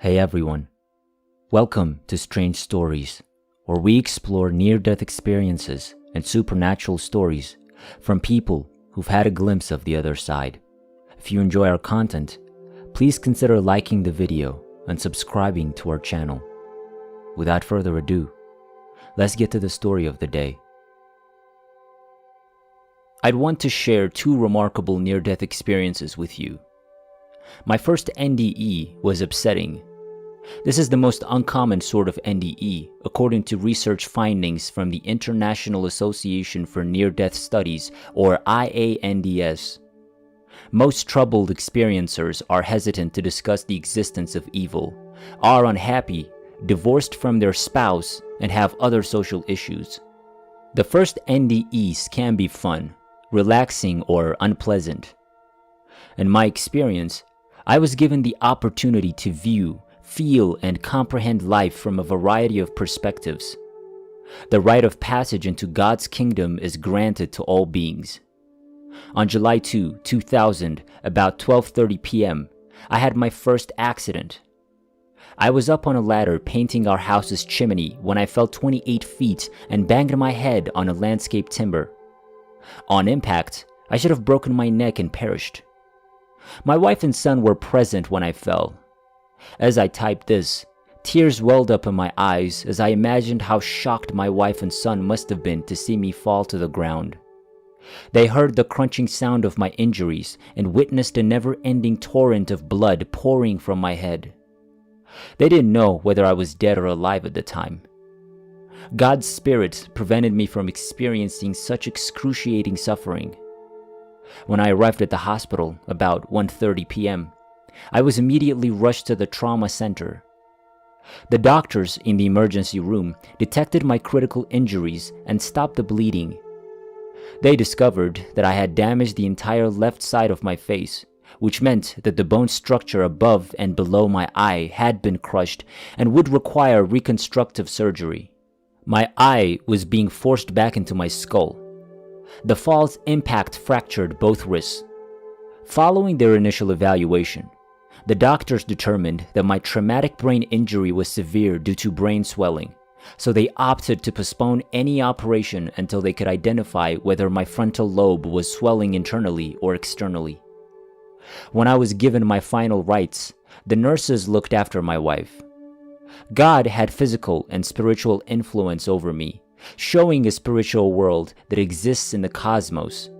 Hey everyone, welcome to Strange Stories, where we explore near-death experiences and supernatural stories from people who've had a glimpse of the other side. If you enjoy our content, please consider liking the video and subscribing to our channel. Without further ado, let's get to the story of the day. I'd want to share two remarkable near-death experiences with you. My first NDE was upsetting. This is the most uncommon sort of NDE, according to research findings from the International Association for Near-Death Studies, or IANDS. Most troubled experiencers are hesitant to discuss the existence of evil, are unhappy, divorced from their spouse, and have other social issues. The first NDEs can be fun, relaxing, or unpleasant. In my experience, I was given the opportunity to view, feel, and comprehend life from a variety of perspectives. The rite of passage into God's kingdom is granted to all beings. On July 2, 2000, about 12:30 p.m., I had my first accident. I was up on a ladder painting our house's chimney when I fell 28 feet and banged my head on a landscape timber. On impact, I should have broken my neck and perished. My wife and son were present when I fell. As I typed this, tears welled up in my eyes as I imagined how shocked my wife and son must have been to see me fall to the ground. They heard the crunching sound of my injuries and witnessed a never-ending torrent of blood pouring from my head. They didn't know whether I was dead or alive at the time. God's Spirit prevented me from experiencing such excruciating suffering. When I arrived at the hospital about 1:30 p.m., I was immediately rushed to the trauma center. The doctors in the emergency room detected my critical injuries and stopped the bleeding. They discovered that I had damaged the entire left side of my face, which meant that the bone structure above and below my eye had been crushed and would require reconstructive surgery. My eye was being forced back into my skull. The fall's impact fractured both wrists. Following their initial evaluation, the doctors determined that my traumatic brain injury was severe due to brain swelling, so they opted to postpone any operation until they could identify whether my frontal lobe was swelling internally or externally. When I was given my final rites, the nurses looked after my wife. God had physical and spiritual influence over me, showing a spiritual world that exists in the cosmos.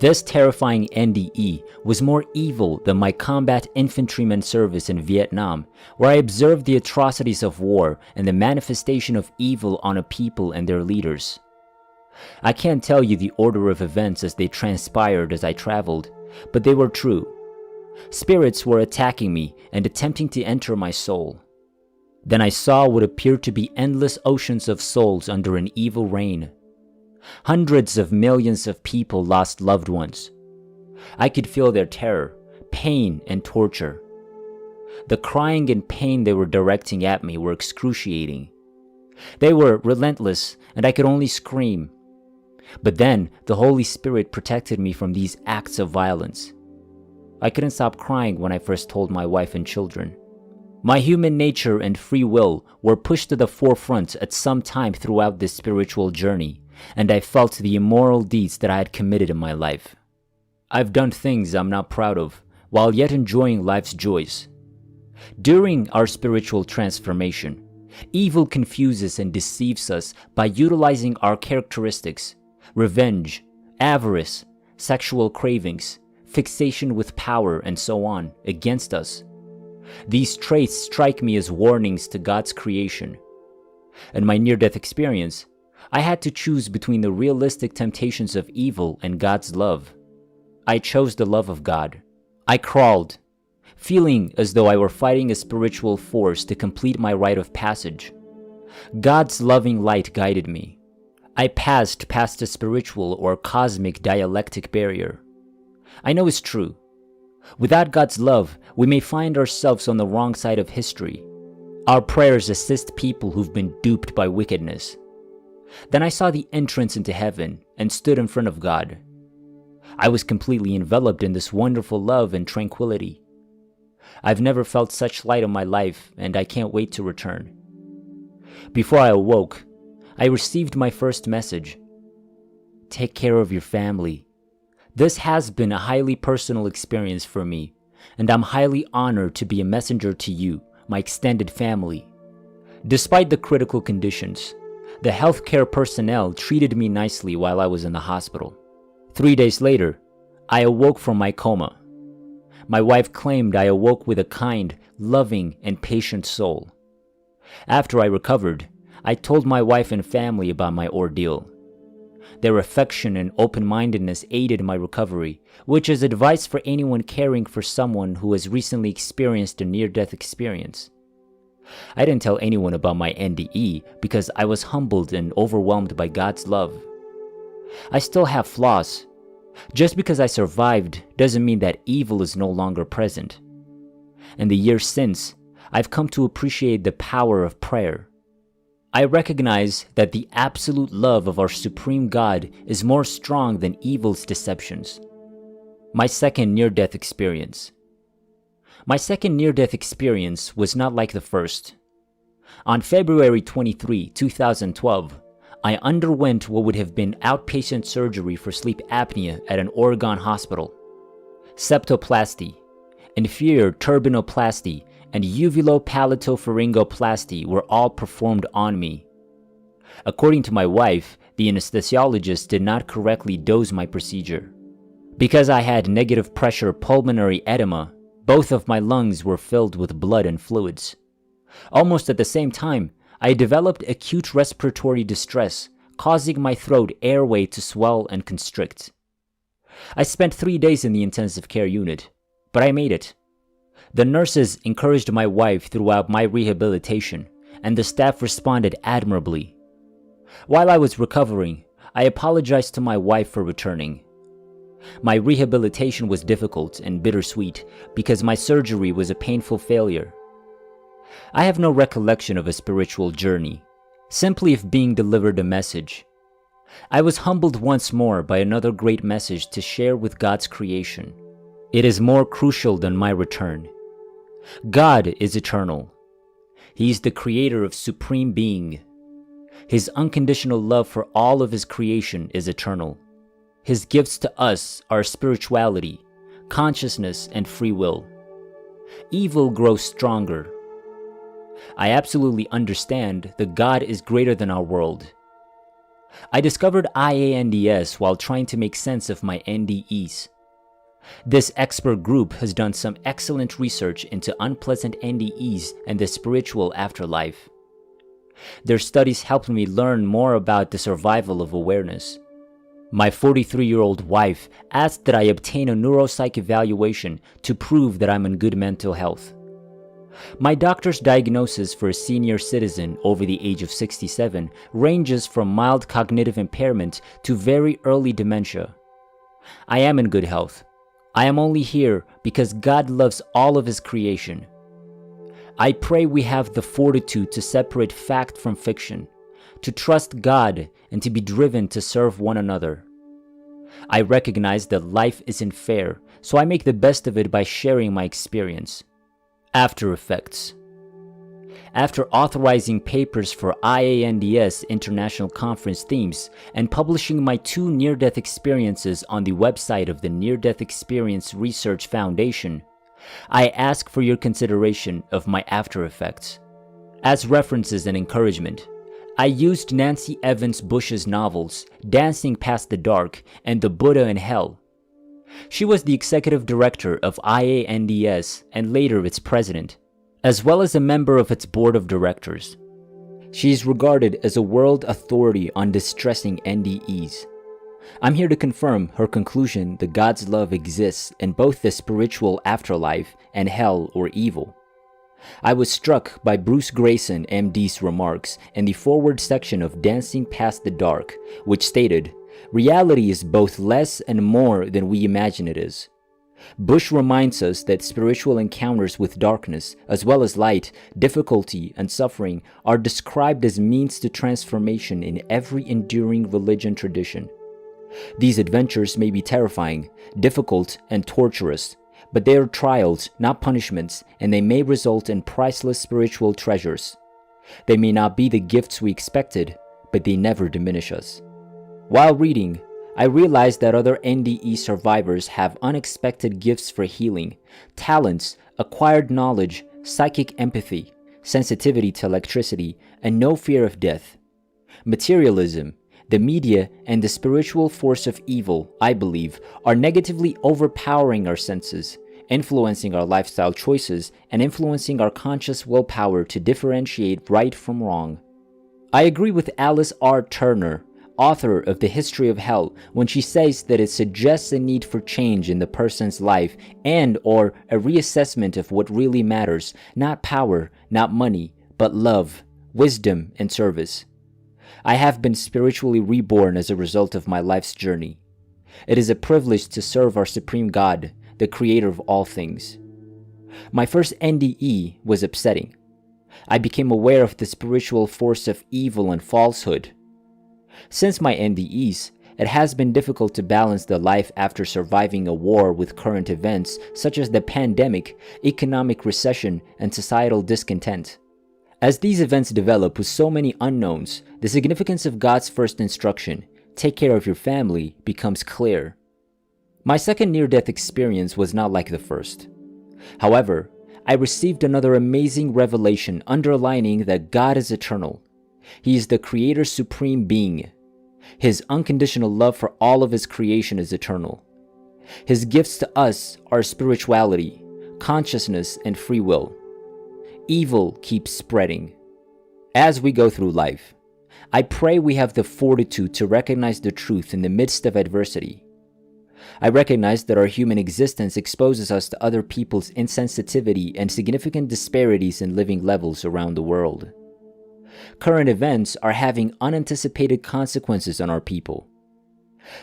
This terrifying NDE was more evil than my combat infantryman service in Vietnam, where I observed the atrocities of war and the manifestation of evil on a people and their leaders. I can't tell you the order of events as they transpired as I traveled, but they were true. Spirits were attacking me and attempting to enter my soul. Then I saw what appeared to be endless oceans of souls under an evil reign. Hundreds of millions of people lost loved ones. I could feel their terror, pain, and torture. The crying and pain they were directing at me were excruciating. They were relentless, and I could only scream. But then the Holy Spirit protected me from these acts of violence. I couldn't stop crying when I first told my wife and children. My human nature and free will were pushed to the forefront at some time throughout this spiritual journey, and I felt the immoral deeds that I had committed in my life. I've done things I'm not proud of, while yet enjoying life's joys. During our spiritual transformation, evil confuses and deceives us by utilizing our characteristics, revenge, avarice, sexual cravings, fixation with power, and so on, against us. These traits strike me as warnings to God's creation. In my near-death experience, I had to choose between the realistic temptations of evil and God's love. I chose the love of God. I crawled, feeling as though I were fighting a spiritual force to complete my rite of passage. God's loving light guided me. I passed past a spiritual or cosmic dialectic barrier. I know it's true. Without God's love, we may find ourselves on the wrong side of history. Our prayers assist people who've been duped by wickedness. Then I saw the entrance into heaven and stood in front of God. I was completely enveloped in this wonderful love and tranquility. I've never felt such light in my life, and I can't wait to return. Before I awoke, I received my first message. Take care of your family. This has been a highly personal experience for me, and I'm highly honored to be a messenger to you, my extended family. Despite the critical conditions, the healthcare personnel treated me nicely while I was in the hospital. 3 days later, I awoke from my coma. My wife claimed I awoke with a kind, loving, and patient soul. After I recovered, I told my wife and family about my ordeal. Their affection and open-mindedness aided my recovery, which is advice for anyone caring for someone who has recently experienced a near-death experience. I didn't tell anyone about my NDE because I was humbled and overwhelmed by God's love. I still have flaws. Just because I survived doesn't mean that evil is no longer present. In the years since, I've come to appreciate the power of prayer. I recognize that the absolute love of our Supreme God is more strong than evil's deceptions. My second near-death experience. My second near-death experience was not like the first. On February 23, 2012, I underwent what would have been outpatient surgery for sleep apnea at an Oregon hospital. Septoplasty, inferior turbinoplasty, and uvulopalato-pharyngoplasty were all performed on me. According to my wife, the anesthesiologist did not correctly dose my procedure. Because I had negative pressure pulmonary edema, both of my lungs were filled with blood and fluids. Almost at the same time, I developed acute respiratory distress, causing my throat airway to swell and constrict. I spent 3 days in the intensive care unit, but I made it. The nurses encouraged my wife throughout my rehabilitation, and the staff responded admirably. While I was recovering, I apologized to my wife for returning. My rehabilitation was difficult and bittersweet because my surgery was a painful failure. I have no recollection of a spiritual journey, simply of being delivered a message. I was humbled once more by another great message to share with God's creation. It is more crucial than my return. God is eternal. He is the creator of supreme being. His unconditional love for all of his creation is eternal. His gifts to us are spirituality, consciousness, and free will. Evil grows stronger. I absolutely understand that God is greater than our world. I discovered IANDS while trying to make sense of my NDEs. This expert group has done some excellent research into unpleasant NDEs and the spiritual afterlife. Their studies helped me learn more about the survival of awareness. My 43-year-old wife asked that I obtain a neuropsych evaluation to prove that I'm in good mental health. My doctor's diagnosis for a senior citizen over the age of 67 ranges from mild cognitive impairment to very early dementia. I am in good health. I am only here because God loves all of his creation. I pray we have the fortitude to separate fact from fiction, to trust God, and to be driven to serve one another. I recognize that life isn't fair, so I make the best of it by sharing my experience. After effects. After authorizing papers for IANDS International Conference themes and publishing my 2 near-death experiences on the website of the Near-Death Experience Research Foundation, I ask for your consideration of my after effects. As references and encouragement, I used Nancy Evans Bush's novels Dancing Past the Dark and The Buddha in Hell. She was the executive director of IANDS and later its president, as well as a member of its board of directors. She is regarded as a world authority on distressing NDEs. I'm here to confirm her conclusion that God's love exists in both the spiritual afterlife and hell or evil. I was struck by Bruce Grayson, MD's remarks in the forward section of Dancing Past the Dark, which stated, "Reality is both less and more than we imagine it is." Bush reminds us that spiritual encounters with darkness, as well as light, difficulty, and suffering, are described as means to transformation in every enduring religion tradition. These adventures may be terrifying, difficult, and torturous, But they are trials, not punishments, and they may result in priceless spiritual treasures. They may not be the gifts we expected, but they never diminish us. While reading, I realized that other NDE survivors have unexpected gifts for healing, talents, acquired knowledge, psychic empathy, sensitivity to electricity, and no fear of death. Materialism, the media, and the spiritual force of evil, I believe, are negatively overpowering our senses, influencing our lifestyle choices, and influencing our conscious willpower to differentiate right from wrong. I agree with Alice R. Turner, author of The History of Hell, when she says that it suggests a need for change in the person's life and or a reassessment of what really matters, not power, not money, but love, wisdom, and service. I have been spiritually reborn as a result of my life's journey. It is a privilege to serve our Supreme God, the creator of all things. My first NDE was upsetting. I became aware of the spiritual force of evil and falsehood. Since my NDEs, it has been difficult to balance the life after surviving a war with current events such as the pandemic, economic recession, and societal discontent. As these events develop with so many unknowns, the significance of God's first instruction, take care of your family, becomes clear. My second near-death experience was not like the first. However, I received another amazing revelation underlining that God is eternal. He is the Creator's supreme being. His unconditional love for all of His creation is eternal. His gifts to us are spirituality, consciousness, and free will. Evil keeps spreading. As we go through life, I pray we have the fortitude to recognize the truth in the midst of adversity. I recognize that our human existence exposes us to other people's insensitivity and significant disparities in living levels around the world. Current events are having unanticipated consequences on our people.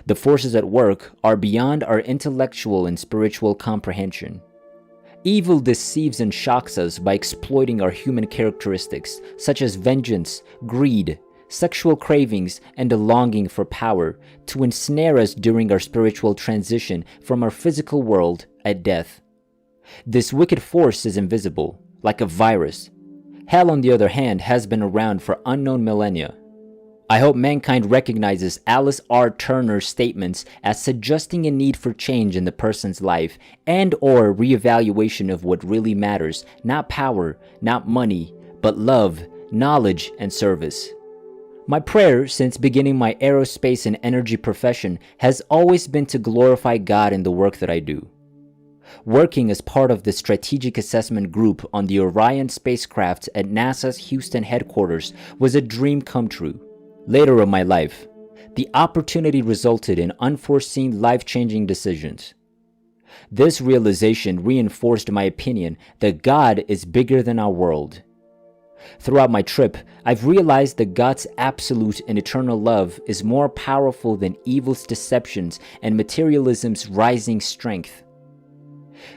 The forces at work are beyond our intellectual and spiritual comprehension. Evil deceives and shocks us by exploiting our human characteristics, such as vengeance, greed, sexual cravings, and a longing for power, to ensnare us during our spiritual transition from our physical world at death. This wicked force is invisible, like a virus. Hell, on the other hand, has been around for unknown millennia. I hope mankind recognizes Alice R. Turner's statements as suggesting a need for change in the person's life and or reevaluation of what really matters, not power, not money, but love, knowledge, and service. My prayer since beginning my aerospace and energy profession has always been to glorify God in the work that I do. Working as part of the Strategic Assessment Group on the Orion spacecraft at NASA's Houston headquarters was a dream come true. Later in my life, the opportunity resulted in unforeseen life-changing decisions. This realization reinforced my opinion that God is bigger than our world. Throughout my trip, I've realized that God's absolute and eternal love is more powerful than evil's deceptions and materialism's rising strength.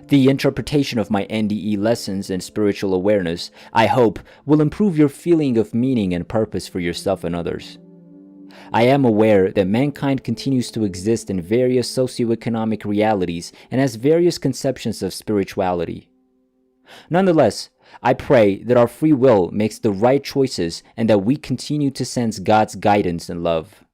The interpretation of my NDE lessons and spiritual awareness, I hope, will improve your feeling of meaning and purpose for yourself and others. I am aware that mankind continues to exist in various socioeconomic realities and has various conceptions of spirituality. Nonetheless, I pray that our free will makes the right choices and that we continue to sense God's guidance and love.